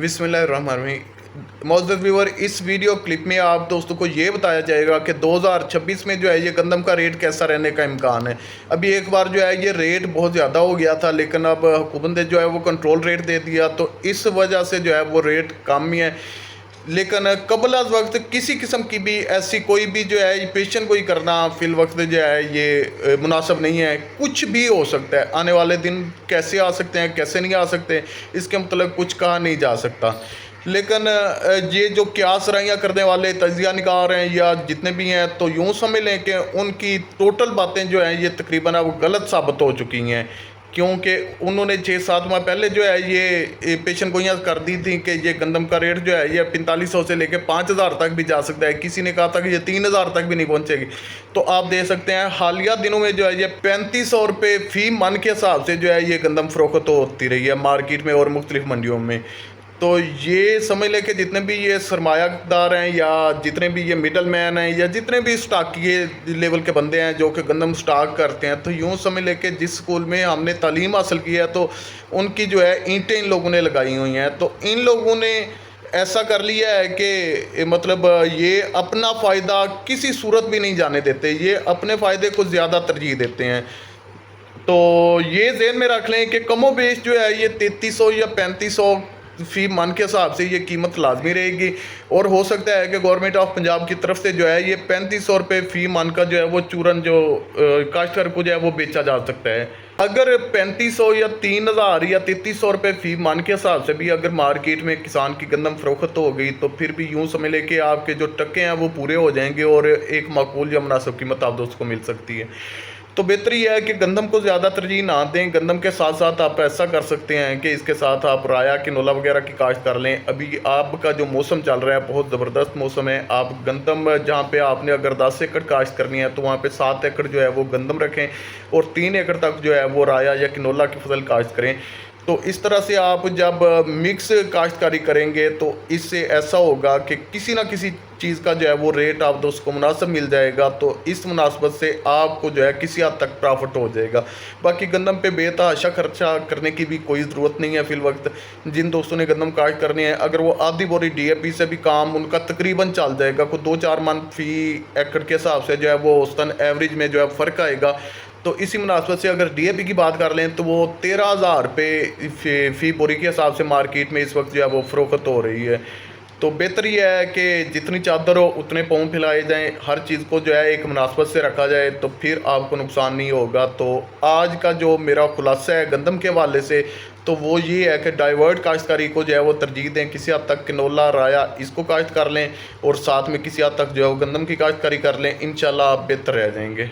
बिस्मिल्लाहिर्रहमानिर्रहीम। मौजूद व्यूअर, इस वीडियो क्लिप में आप दोस्तों को ये बताया जाएगा कि 2026 में जो है ये गंदम का रेट कैसा रहने का इम्कान है। अभी एक बार जो है ये रेट बहुत ज़्यादा हो गया था, लेकिन अब हुकूमत ने जो है वो कंट्रोल रेट दे दिया, तो इस वजह से जो है वो रेट कम ही है। लेकिन कबल अज़ वक्त किसी किस्म की भी ऐसी कोई भी जो है पेशन कोई करना फिल वक्त जो है ये मुनासिब नहीं है। कुछ भी हो सकता है, आने वाले दिन कैसे आ सकते हैं कैसे नहीं आ सकते, इसके मतलब कुछ कहा नहीं जा सकता। लेकिन ये जो क्यास राइयाँ करने वाले तजिया निकार हैं या जितने भी हैं, तो यूँ समझ लें कि उनकी टोटल बातें जो हैं ये तकरीबन अब गलत साबित हो चुकी हैं, क्योंकि उन्होंने 6-7 माह पहले जो है ये पेशन गोइयाँ कर दी थी कि ये गंदम का रेट जो है ये 4500 से लेकर 5000 तक भी जा सकता है। किसी ने कहा था कि ये 3000 तक भी नहीं पहुंचेगी। तो आप देख सकते हैं हालिया दिनों में जो है ये 3500 रुपये फ़ी मन के हिसाब से जो है ये गंदम फ़रोख्त होती रही है मार्केट में और मुख्तलिफ मंडियों में। तो ये समझ लें कि जितने भी ये सरमायादार हैं या जितने भी ये मिडल मैन हैं या जितने भी स्टाकिए लेवल के बंदे हैं जो कि गंदम स्टाक करते हैं, तो यूँ समझ लें कि जिस स्कूल में हमने तालीम हासिल की है तो उनकी जो है ईंटें इन लोगों ने लगाई हुई हैं। तो इन लोगों ने ऐसा कर लिया है कि मतलब ये अपना फ़ायदा किसी सूरत भी नहीं जाने देते, ये अपने फ़ायदे को ज़्यादा तरजीह देते हैं। तो ये ज़हन में रख लें कि कमो बेश जो है ये 3300 या 3500 फ़ी मन के हिसाब से ये कीमत लाजमी रहेगी। और हो सकता है कि गवर्नमेंट ऑफ पंजाब की तरफ से जो है ये 3500 रुपये फ़ी मन का जो है वो चूरन जो काश्तकार को जो है वो बेचा जा सकता है। अगर 3500 या 3000 या 3300 रुपये फ़ी मन के हिसाब से भी अगर मार्केट में किसान की गंदम फ़रोख्त हो गई, तो फिर भी यूँ समझ लें कि आपके जो टक्के हैं वो पूरे हो जाएंगे और एक माकूल या मुनासिब कीमत आप दोस्तों को मिल सकती है। तो बेहतर यह है कि गंदम को ज़्यादा तरजीह ना दें। गंदम के साथ साथ आप ऐसा कर सकते हैं कि इसके साथ आप राया किनोला वगैरह की काश्त कर लें। अभी आपका जो मौसम चल रहा है बहुत ज़बरदस्त मौसम है। आप गंदम जहाँ पे आपने अगर 10 एकड़ काश्त करनी है तो वहाँ पे 7 एकड़ जो है वो गंदम रखें और 3 एकड़ तक जो है वो राया या किनोला की फसल काश्त करें। तो इस तरह से आप जब मिक्स काश्तकारी करेंगे तो इससे ऐसा होगा कि किसी ना किसी चीज़ का जो है वो रेट आप दोस्तों को मुनासिब मिल जाएगा। तो इस मुनासबत से आपको जो है किसी हद तक प्रॉफिट हो जाएगा। बाकी गंदम पे बेतहाशा खर्चा करने की भी कोई ज़रूरत नहीं है। फिल वक्त जिन दोस्तों ने गंदम काश्त करनी है, अगर वो आधी बोरी DAP से भी काम उनका तकरीबन चल जाएगा, कोई 2-4 मन फ़ी एकड़ के हिसाब से जो है वो औसतन एवरेज में जो है फ़र्क आएगा। तो इसी मुनासबत से अगर DAP की बात कर लें तो वो 13,000 रुपये फ़ी बोरी के हिसाब से मार्केट में इस वक्त जो है वो फ़रोख्त हो रही है। तो बेहतर यह है कि जितनी चादर हो उतने पाँव फैलाए जाएं, हर चीज़ को जो है एक मुनासबत से रखा जाए, तो फिर आपको नुकसान नहीं होगा। तो आज का जो मेरा खुलासा है गंदम के हवाले से, तो वो ये है कि डाइवर्ट काश्तकारी को जो है वो तरजीह दें। किसी हद तक किनोला राया इसको काश्त कर लें और साथ में किसी हद तक जो है वो गंदम की काश्तकारी कर लें। इंशाल्लाह आप बेहतर रह जाएंगे।